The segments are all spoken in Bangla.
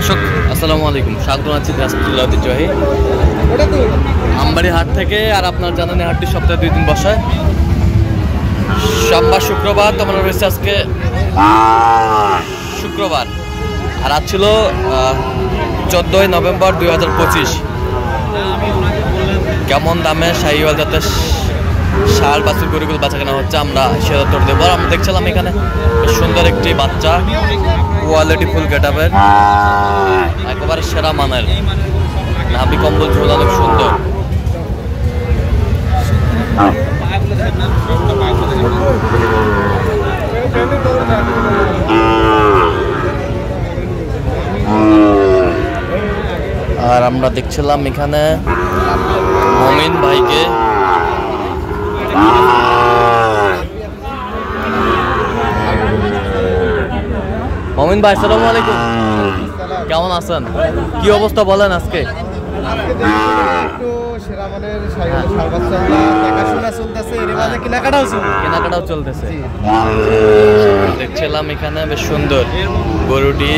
দর্শক আসসালামু আলাইকুম, স্বাগত জানাচ্ছি দিনাজপুর ঐতিহ্যবাহী আমবাড়ি হাট থেকে। আর আপনার জানেন হাটটি সপ্তাহে 2 দিন বসে, সোমবার শুক্রবার। তোমরা রয়েছে আজকে শুক্রবার, আর আজ ছিল 14ই নভেম্বর 2025। কেমন দামে শাহিওয়াল জাতের ষাঁড় বাছুর গরুগুলো বাচ্চা কেনা হচ্ছে আমরা সেটা তোর দেবো। আমরা দেখছিলাম এখানে সুন্দর একটি বাচ্চা, কোয়ালিটি ফুল গেটআপের, একেবারে সেরা মানের, নাভি কম্বল ঝোল অনেক সুন্দর। আর আমরা দেখছিলাম এখানে মমিন ভাইকে। মমিন ভাই আসসালামু আলাইকুম, কেমন আছেন? কি অবস্থা বলেন আজকে? কেনাকাটাও চলতেছে। দেখছিলাম এখানে বেশ সুন্দর গরুটি।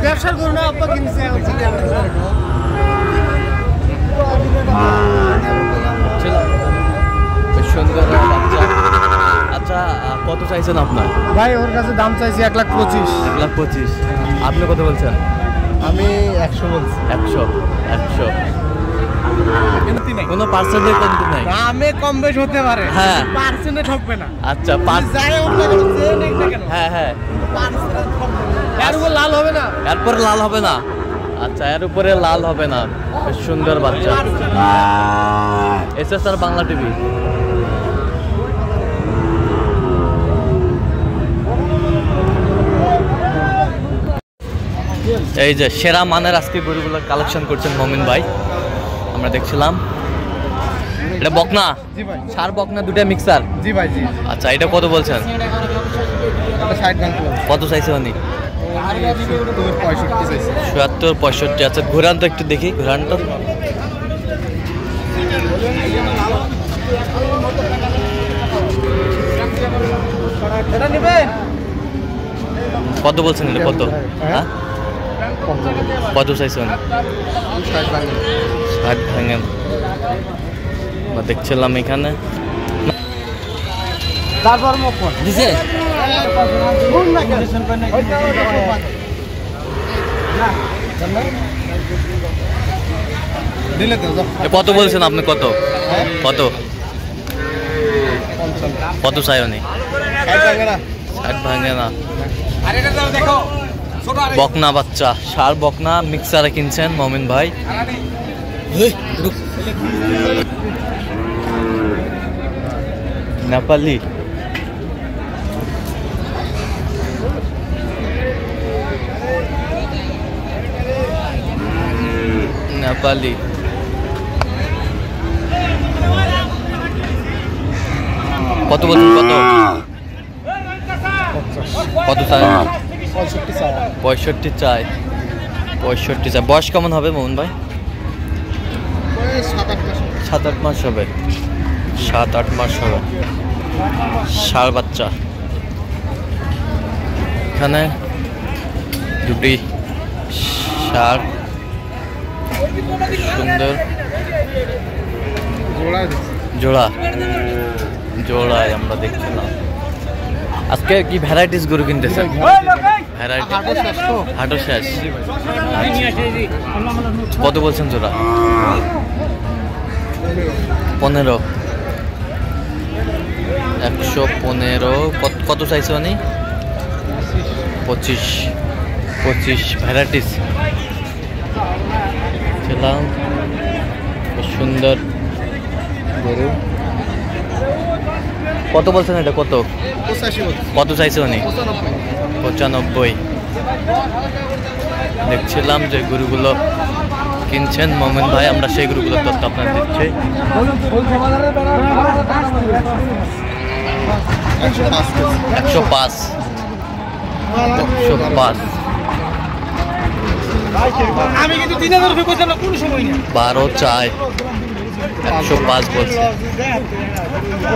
ব্যবসার করুন আপা কিনছে সুন্দর বাচ্চা। আচ্ছা, কত চাইছেন আপনার? ভাই ওর কাছে দাম চাইছি 1,25,000। 1,25,000। আপনি কত বলছেন? আমি 100 বলছি। 100 কোনো পার্সেন্টেজ কমতি নাই, দামে কম বেশ হতে পারে, হ্যাঁ পার্সেন্টে ঠকবে না। আচ্ছা, হ্যাঁ হ্যাঁ, এর উপর লাল হবে না, এরপর লাল হবে না। আচ্ছা, এর উপরে লাল হবে না। বেশ সুন্দর বাচ্চা। SSR Bangla TV. এই যে সেরা মানের আজকে গরুগুলো কালেকশন করছেন মমিন ভাই, আমরা দেখছিলাম। এটা বকনা? জি ভাই। সার বকনা দুটো মিক্সার? জি ভাই জি। আচ্ছা, এটা কত বলছেন? 60 কত চাইছে উনি? 70 65। আচ্ছা, ঘুরান তো একটু দেখি, ঘুরান তো। কত বলছেন এটা? কত? হ্যাঁ, কত চাইছে উনি? 60 ভাঙেন। দেখছিলাম এখানে তারপর দিছে। কত বলছেন আপনি? কত কত কত চাই উনি? 60 ভাঙে না। বকনা বাচ্চা, ষাঁড় বকনা মিক্সারে কিনছেন মমিন ভাই। নেপালি নেপালি কত বলছেন? কত কত চাই? 65 চাই। 65 চাই। বয়স কেমন হবে মোহন ভাই? 7-8 মাস হবে। 7-8 মাস হবে। ষাঁড় বাচ্চা। এখানে দুটি ষাঁড় সুন্দর জোড়া জোড়ায় আমরা দেখছিলাম। আজকে কি ভ্যারাইটিস গরু কিনতেছেন? ভ্যারাইটি হাটও শেষ। কত বলছেন জোড়া? 15। 115। কত চাইছে উনি? 25 ভ্যারাইটিস ছিলাম। সুন্দর গরু। কত বলছেন এটা? কত 85 বলছে। কত চাইছে উনি? 95। 95। দেখছিলাম যে গরুগুলো কিনছেন মোমিন ভাই, আমরা সেই গরুগুলোর তথ্য আপনাদের দিচ্ছি। 105। 105। আমি কিন্তু 3000 রুপি কইছিলাম কোন সময় না। 12 চাই, 105 বলছে।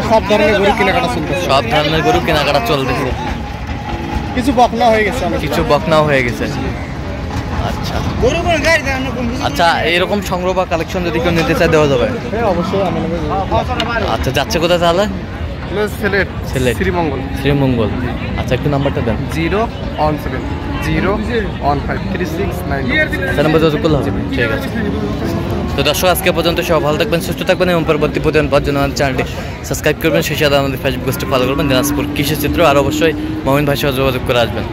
সব ধরনের গরু কেনাকাটা চলতেছে। সব ধরনের গরু কেনাকাটা চলতেছে, কিছু বকনা হয়ে গেছে অনেক। কিছু বকনাও হয়ে গেছে। আচ্ছা গরু কোন গাড়ি দেন না কোন? আচ্ছা, এইরকম সংগ্রহ বা কালেকশন যদি কেউ নিতে চায় দেওয়া যাবে? হ্যাঁ অবশ্যই আমাদের। আচ্ছা, যাচ্ছে কোথায় তাহলে? সিলেট। সিলেট শ্রীমঙ্গল। শ্রীমঙ্গল। আচ্ছা, একটু নাম্বারটা দেন। 017 015 3699। আচ্ছা, নাম্বার যোগাযোগ করলে হবে। ঠিক আছে। তো দর্শক, আজকে পর্যন্ত সব ভালো থাকবেন, সুস্থ থাকবেন এবং পরবর্তী প্রতিদিন পাওয়ার জন্য আমাদের চ্যানেলটি সাবস্ক্রাইব করবেন, সেই সাথে আমাদের ফেসবুক পেজটি ফলো করবেন দিনাজপুর কৃষি চিত্র। আর অবশ্যই মোমিন ভাইয়ের সাথে যোগাযোগ করে আসবেন।